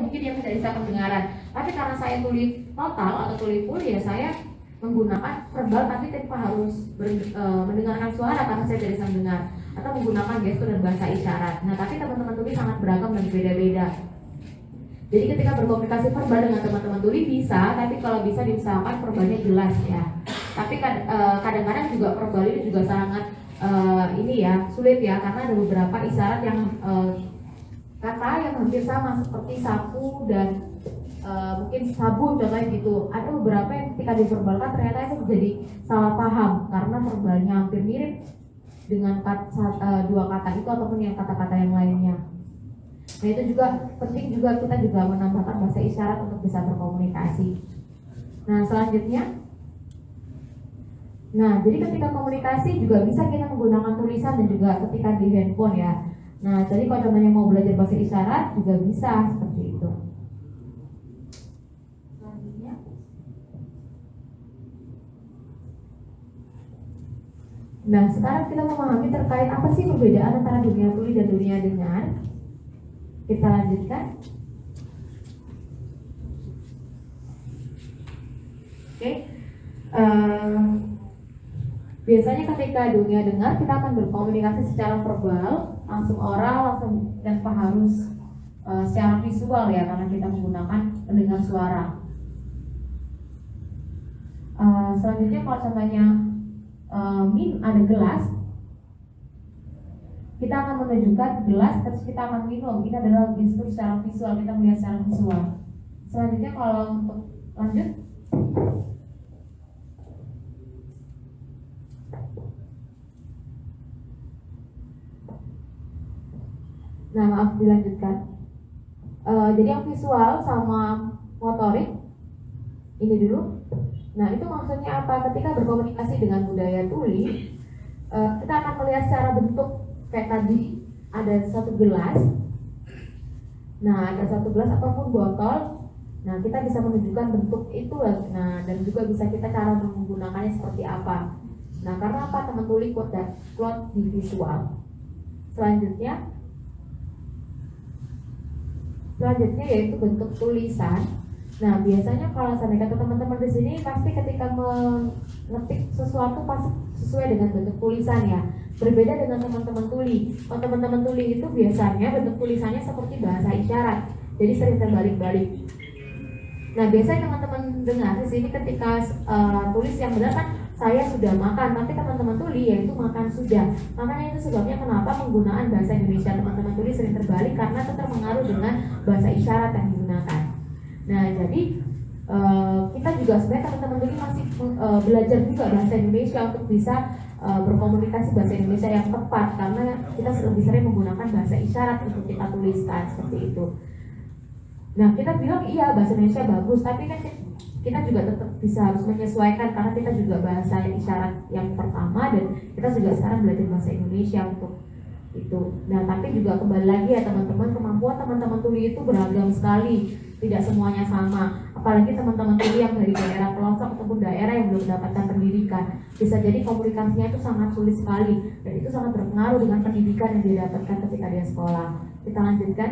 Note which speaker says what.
Speaker 1: mungkin dia tidak bisa pendengaran. Tapi karena saya tuli total atau tuli full, ya saya menggunakan verbal tapi tanpa harus mendengarkan suara karena saya tidak bisa mendengar, atau menggunakan gestur dan bahasa isyarat. Nah, tapi teman-teman tuli sangat beragam dan beda-beda. Jadi ketika berkomunikasi verbal dengan teman-teman tuli bisa, tapi kalau bisa diusahakan verbalnya jelas ya. Tapi kadang-kadang juga verbal ini juga sangat ini ya sulit ya, karena ada beberapa isyarat yang kata yang hampir sama seperti sapu dan mungkin sabun contohnya gitu. Ada beberapa yang ketika diverbalkan ternyata itu menjadi salah paham karena verbalnya hampir mirip dengan dua kata itu ataupun yang kata-kata yang lainnya. Nah, itu juga penting juga kita juga menambahkan bahasa isyarat untuk bisa berkomunikasi. Nah, selanjutnya, nah jadi ketika komunikasi juga bisa kita menggunakan tulisan dan juga ketika di handphone ya. Nah, jadi kalau contohnya mau belajar bahasa isyarat juga bisa seperti itu. Selanjutnya, nah sekarang kita memahami terkait apa sih perbedaan antara dunia tuli dan dunia dengar. Kita lanjutkan. Oke. Biasanya ketika dunia dengar kita akan berkomunikasi secara verbal, langsung oral, langsung tanpa harus secara visual ya, karena kita menggunakan pendengar suara. Selanjutnya kalau contohnya ada gelas, kita akan menunjukkan gelas terus kita akan minum. Ini adalah gestur secara visual, kita melihat secara visual. Selanjutnya kalau untuk lanjut, nah maaf dilanjutkan. Jadi yang visual sama motorik ini dulu. Nah itu maksudnya apa? Ketika berkomunikasi dengan budaya tuli, kita akan melihat secara bentuk. Kayak tadi ada satu gelas. Nah, ada satu gelas ataupun botol. Nah, kita bisa menunjukkan bentuk itu. Nah, dan juga bisa kita cara menggunakannya seperti apa. Nah, karena apa? Teman tuli quote di visual. Selanjutnya yaitu bentuk tulisan. Nah, biasanya kalau saya kata teman-teman di sini pasti ketika mengetik sesuatu pasti sesuai dengan bentuk tulisan ya. Berbeda dengan teman-teman tuli. Kalau teman-teman tuli itu biasanya bentuk tulisannya seperti bahasa isyarat, jadi sering terbalik-balik. Nah, biasanya teman-teman dengar di sini ketika tulis yang benar kan saya sudah makan, tapi teman-teman tuli yaitu makan sudah. Makanya itu sebabnya kenapa penggunaan bahasa Indonesia teman-teman tuli sering terbalik, karena itu terpengaruh dengan bahasa isyarat yang digunakan. Nah, jadi kita juga sebenarnya teman-teman tuli masih belajar juga bahasa Indonesia untuk bisa berkomunikasi bahasa Indonesia yang tepat, karena kita lebih sering menggunakan bahasa isyarat untuk kita tuliskan seperti itu. Nah, kita bilang iya bahasa Indonesia bagus, tapi kan kita juga tetap bisa harus menyesuaikan karena kita juga bahasa isyarat yang pertama dan kita juga sekarang belajar bahasa Indonesia untuk itu. Nah, tapi juga kembali lagi ya teman-teman, kemampuan teman-teman tuli itu beragam sekali, tidak semuanya sama. Apalagi teman-teman tuli yang dari daerah pelosok ataupun daerah yang belum mendapatkan pendidikan, bisa jadi komunikasinya itu sangat sulit sekali dan itu sangat berpengaruh dengan pendidikan yang dia dapatkan ketika dia sekolah. Kita lanjutkan.